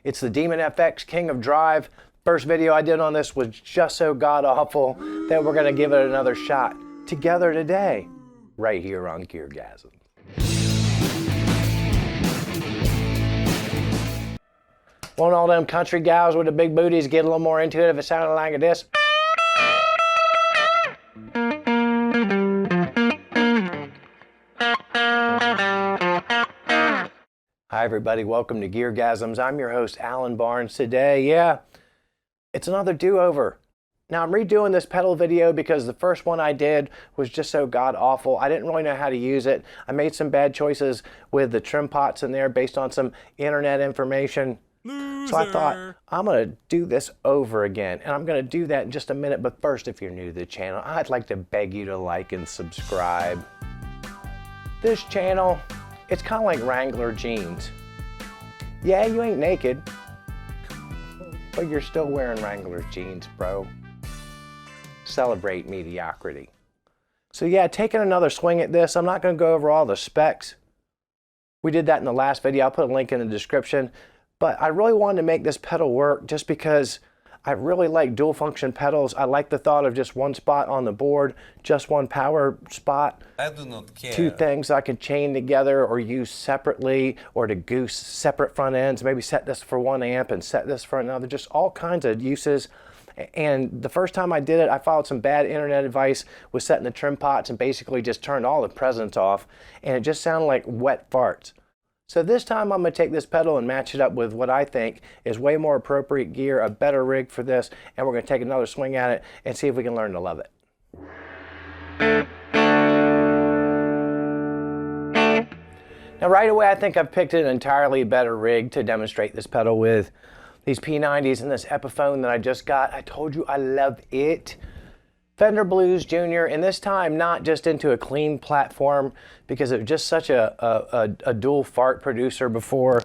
It's the DemonFX King of Drive. First video I did on this was just so god-awful that we're gonna give it another shot together today, right here on GearGasms. Won't all them country gals with the big booties get a little more into it if it sounded like this? Hi everybody, welcome to GearGasms. I'm your host, Alan Barnes. Today, it's another do-over. Now I'm redoing this pedal video because the first one I did was just so god-awful. I didn't really know how to use it. I made some bad choices with the trim pots in there based on some internet information. Loser. So I thought, I'm gonna do this over again, and I'm gonna do that in just a minute. But first, if you're new to the channel, I'd like to beg you to like and subscribe. This channel, it's kind of like Wrangler jeans. Yeah, you ain't naked, but you're still wearing Wrangler jeans, bro. Celebrate mediocrity. So yeah, taking another swing at this. I'm not gonna go over all the specs. We did that in the last video. I'll put a link in the description. But I really wanted to make this pedal work just because I really like dual function pedals. I like the thought of just one spot on the board, just one power spot. I do not care. Two things I can chain together or use separately, or to goose separate front ends. Maybe set this for one amp and set this for another. Just all kinds of uses. And the first time I did it, I followed some bad internet advice with setting the trim pots and basically just turned all the presents off. And it just sounded like wet farts. So this time I'm going to take this pedal and match it up with what I think is way more appropriate gear, a better rig for this, and we're going to take another swing at it and see if we can learn to love it. Now right away I think I've picked an entirely better rig to demonstrate this pedal with. These P90s and this Epiphone that I just got. I told you I love it. Fender Blues Junior, and this time not just into a clean platform because it was just such a dual fart producer before,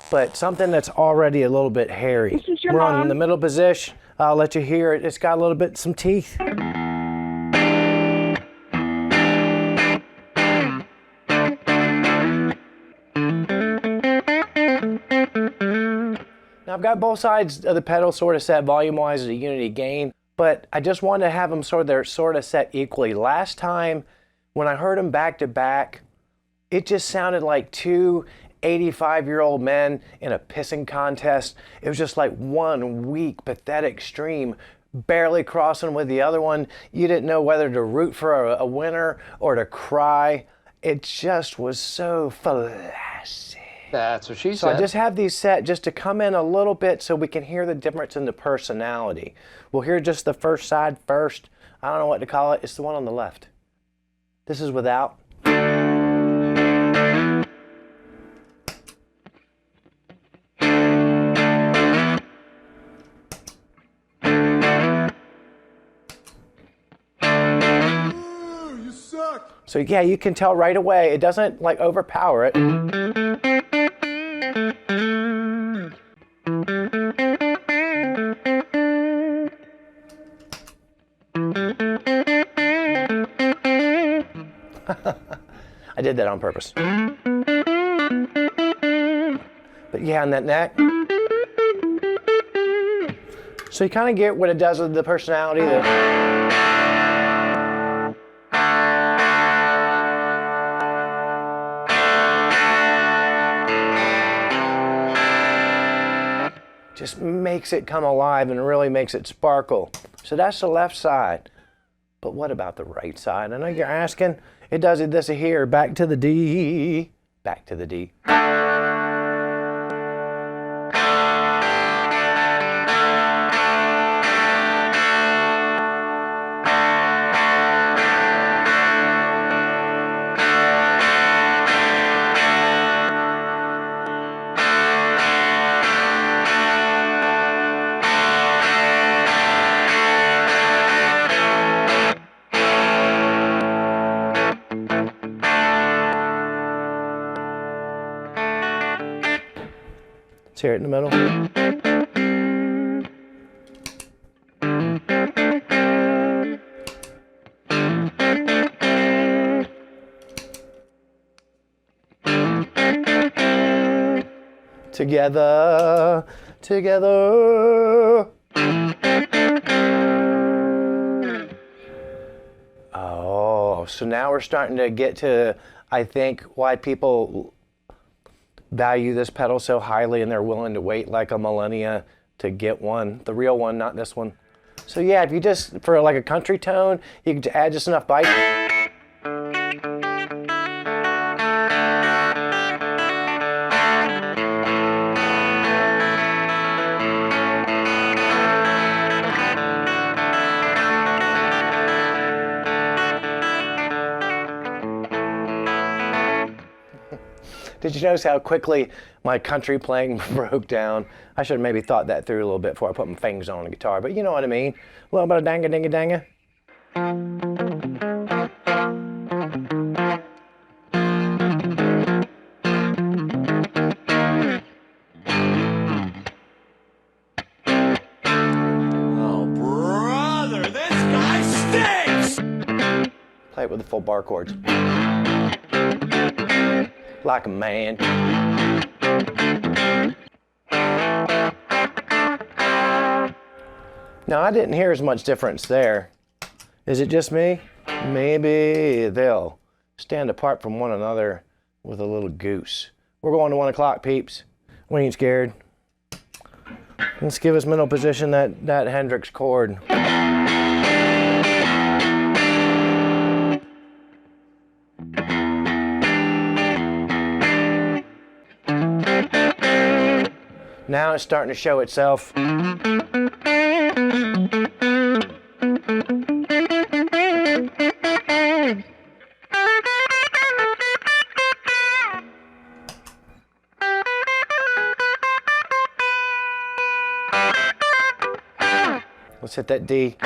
but something that's already a little bit hairy. We're on in the middle position. I'll let you hear it. It's got a little bit, some teeth. Now I've got both sides of the pedal sort of set volume-wise as a unity gain. But I just wanted to have them sort of set equally. Last time, when I heard them back to back, it just sounded like two 85-year-old men in a pissing contest. It was just like one weak, pathetic stream, barely crossing with the other one. You didn't know whether to root for a winner or to cry. It just was so flaccid. That's what she said. So I just have these set just to come in a little bit so we can hear the difference in the personality. We'll hear just the first side first. I don't know what to call it. It's the one on the left. This is without. You suck. So yeah, you can tell right away. It doesn't like overpower it. I did that on purpose. But yeah, on that neck. So you kind of get what it does with the personality. Just makes it come alive and really makes it sparkle. So that's the left side. But what about the right side? I know you're asking. It does it this here, back to the D, back to the D. Let's hear it in the middle. Together, together. Oh, so now we're starting to get to, I think, why people value this pedal so highly and they're willing to wait like a millennia to get one, the real one, not this one. So yeah, if you just, for like a country tone, you can add just enough bite. Did you notice how quickly my country playing broke down? I should have maybe thought that through a little bit before I put my fingers on the guitar, but you know what I mean. A little bit of danga dinga danga. Oh, brother, this guy stinks! Play it with the full bar chords. Like a man. Now, I didn't hear as much difference there. Is it just me? Maybe they'll stand apart from one another with a little goose. We're going to 1 o'clock, peeps. We ain't scared. Let's give us mental position that Hendrix chord. Now it's starting to show itself. Let's hit that D.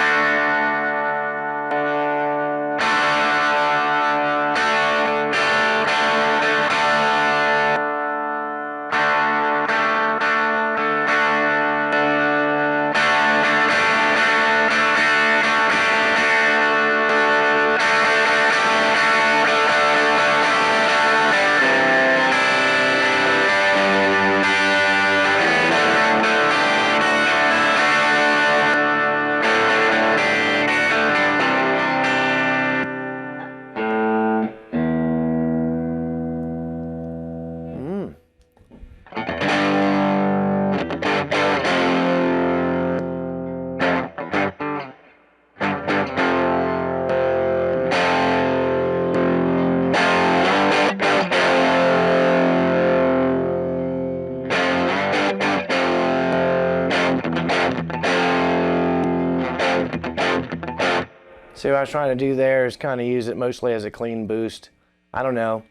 See, what I was trying to do there is kind of use it mostly as a clean boost. I don't know.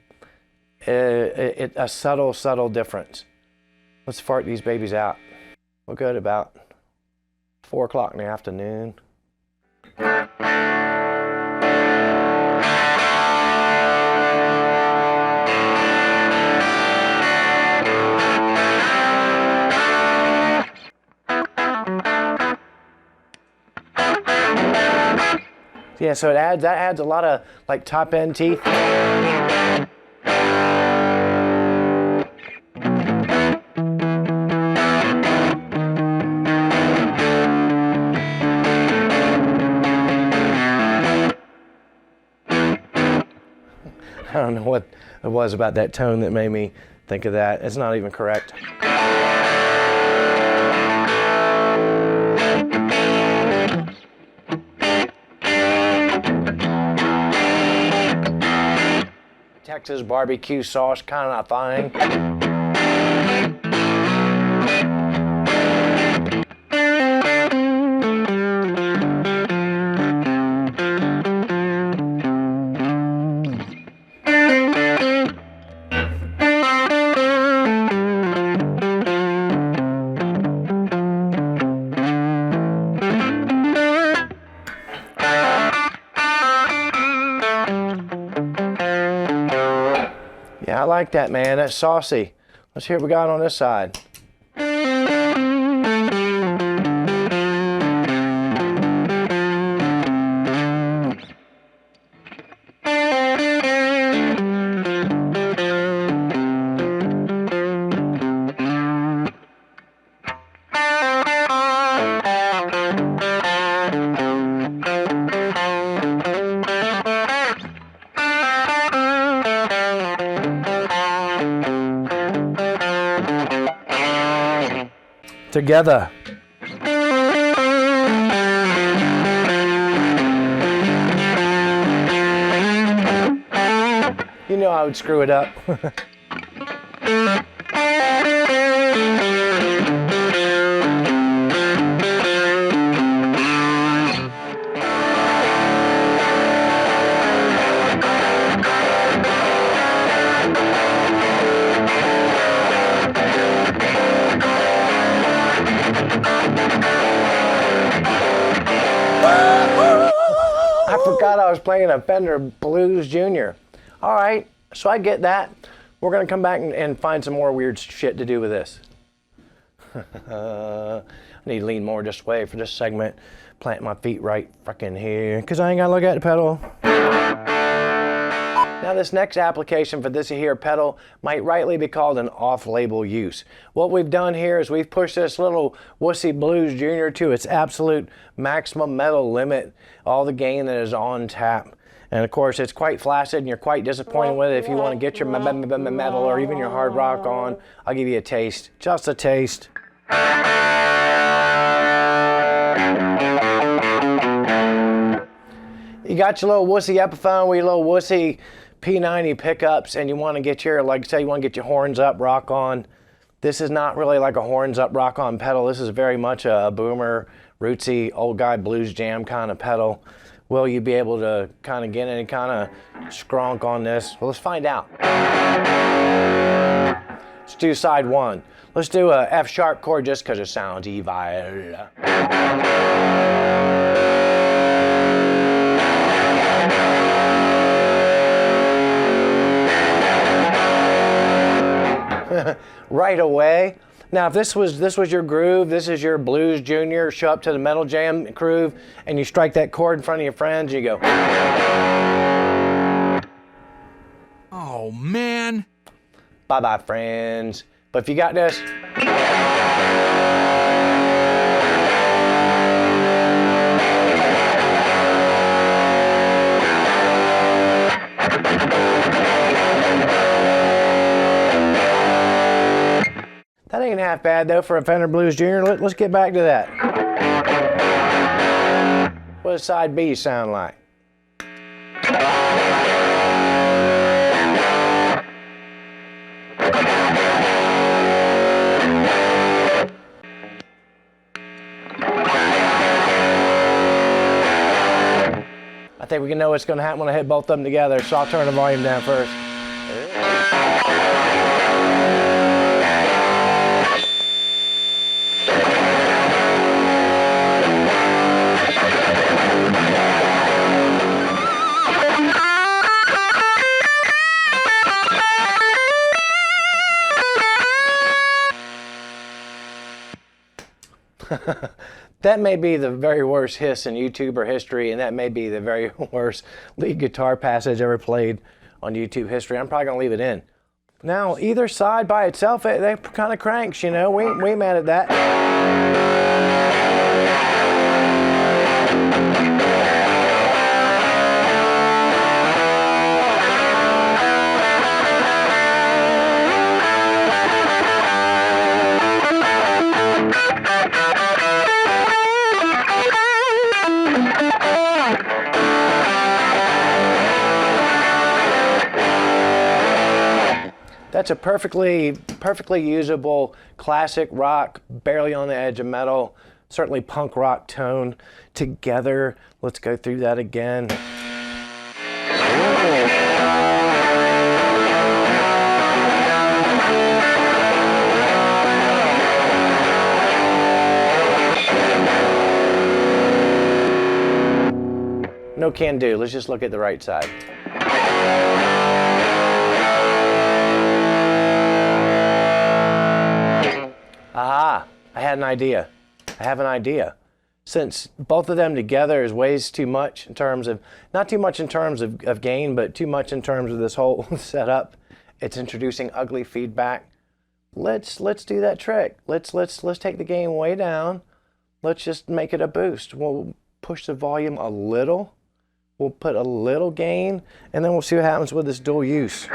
A subtle difference. Let's fart these babies out. We'll go to about 4 o'clock in the afternoon. Yeah, so that adds a lot of like top end teeth. I don't know what it was about that tone that made me think of that. It's not even correct. Texas barbecue sauce kind of thing. Yeah, I like that, man. That's saucy. Let's hear what we got on this side. together. You know I would screw it up. I forgot I was playing a Fender Blues Junior. All right, so I get that. We're gonna come back and find some more weird shit to do with this. I need to lean more this way for this segment. Plant my feet right frickin' here, cause I ain't gotta look at the pedal. Now this next application for this here pedal might rightly be called an off-label use. What we've done here is we've pushed this little wussy Blues Junior to its absolute maximum metal limit, all the gain that is on tap. And of course it's quite flaccid and you're quite disappointed with it. If you want to get your metal or even your hard rock on, I'll give you a taste, just a taste. You got your little wussy Epiphone with your little wussy P90 pickups and you want to get your, like say you want to get your horns up, rock on. This is not really like a horns up, rock on pedal. This is very much a boomer, rootsy, old guy blues jam kind of pedal. Will you be able to kind of get any kind of skronk on this? Well, let's find out. Let's do side one. Let's do a F sharp chord just because it sounds evil. Right away. Now if this was your groove, this is your Blues Junior, show up to the Metal Jam groove and you strike that chord in front of your friends, you go, Oh, man. bye-bye friends. But if you got this, that ain't half bad though for a Fender Blues Junior. Let's get back to that. What does side B sound like? I think we can know what's going to happen when I hit both of them together, so I'll turn the volume down first. That may be the very worst hiss in YouTuber history, and that may be the very worst lead guitar passage ever played on YouTube history. I'm probably going to leave it in. Now, either side by itself, they kind of cranks, you know. We ain't mad at that. That's a perfectly usable classic rock, barely on the edge of metal, certainly punk rock tone together. Let's go through that again. No can do. Let's just look at the right side. Aha, I had an idea. I have an idea. Since both of them together is ways too much in terms of, not too much in terms of gain, but too much in terms of this whole setup, it's introducing ugly feedback. Let's do that trick. Let's take the gain way down. Let's just make it a boost. We'll push the volume a little. We'll put a little gain, and then we'll see what happens with this dual use.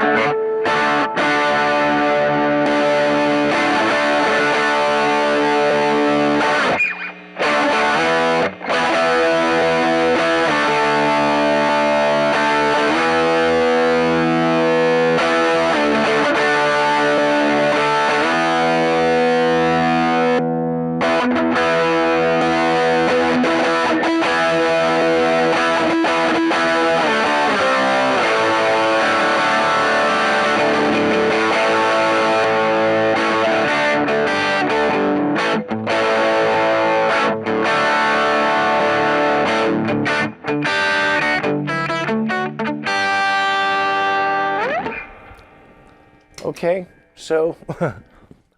Okay, so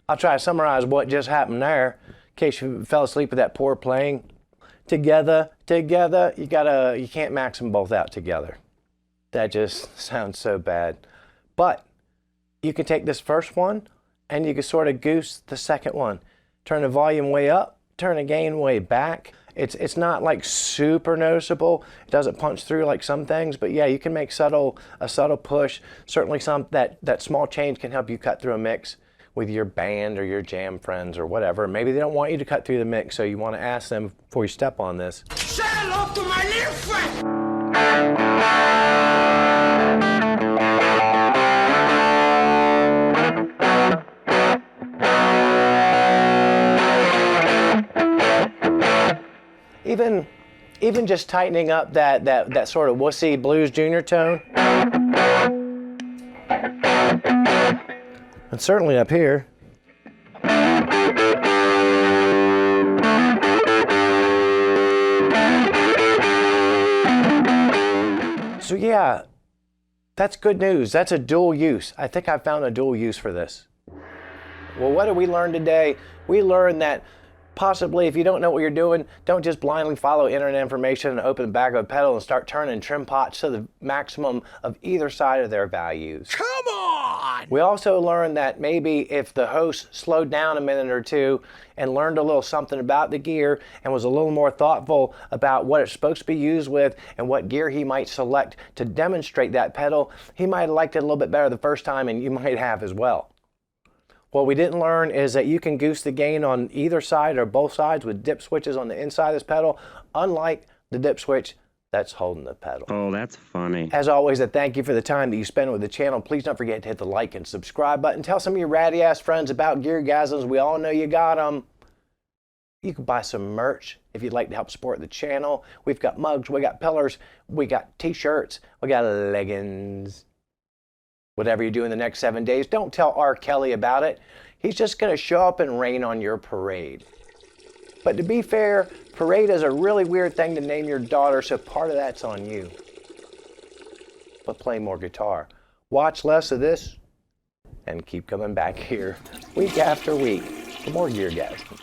I'll try to summarize what just happened there in case you fell asleep with that poor playing. Together, you can't max them both out together. That just sounds so bad. But you can take this first one and you can sort of goose the second one. Turn the volume way up, turn the gain way back. It's not like super noticeable. It doesn't punch through like some things, but yeah, you can make a subtle push. Certainly that small change can help you cut through a mix with your band or your jam friends or whatever. Maybe they don't want you to cut through the mix, so you want to ask them before you step on this. Say hello to my little friend! Even just tightening up that sort of wussy blues junior tone. And certainly up here. So yeah, that's good news. That's a dual use. I think I found a dual use for this. Well, what did we learn today? We learned that possibly if you don't know what you're doing, don't just blindly follow internet information and open the back of a pedal and start turning trim pots to the maximum of either side of their values. Come on! We also learned that maybe if the host slowed down a minute or two and learned a little something about the gear and was a little more thoughtful about what it's supposed to be used with and what gear he might select to demonstrate that pedal, he might have liked it a little bit better the first time, and you might have as well. What we didn't learn is that you can goose the gain on either side or both sides with dip switches on the inside of this pedal, unlike the dip switch that's holding the pedal. Oh, that's funny. As always, a thank you for the time that you spend with the channel. Please don't forget to hit the like and subscribe button. Tell some of your ratty ass friends about GearGasms. We all know you got them. You can buy some merch if you'd like to help support the channel. We've got mugs, we got pillars, we got t-shirts, we got leggings. Whatever you do in the next 7 days, don't tell R. Kelly about it. He's just going to show up and rain on your parade. But to be fair, parade is a really weird thing to name your daughter, so part of that's on you. But play more guitar. Watch less of this, and keep coming back here week after week for more GearGasms.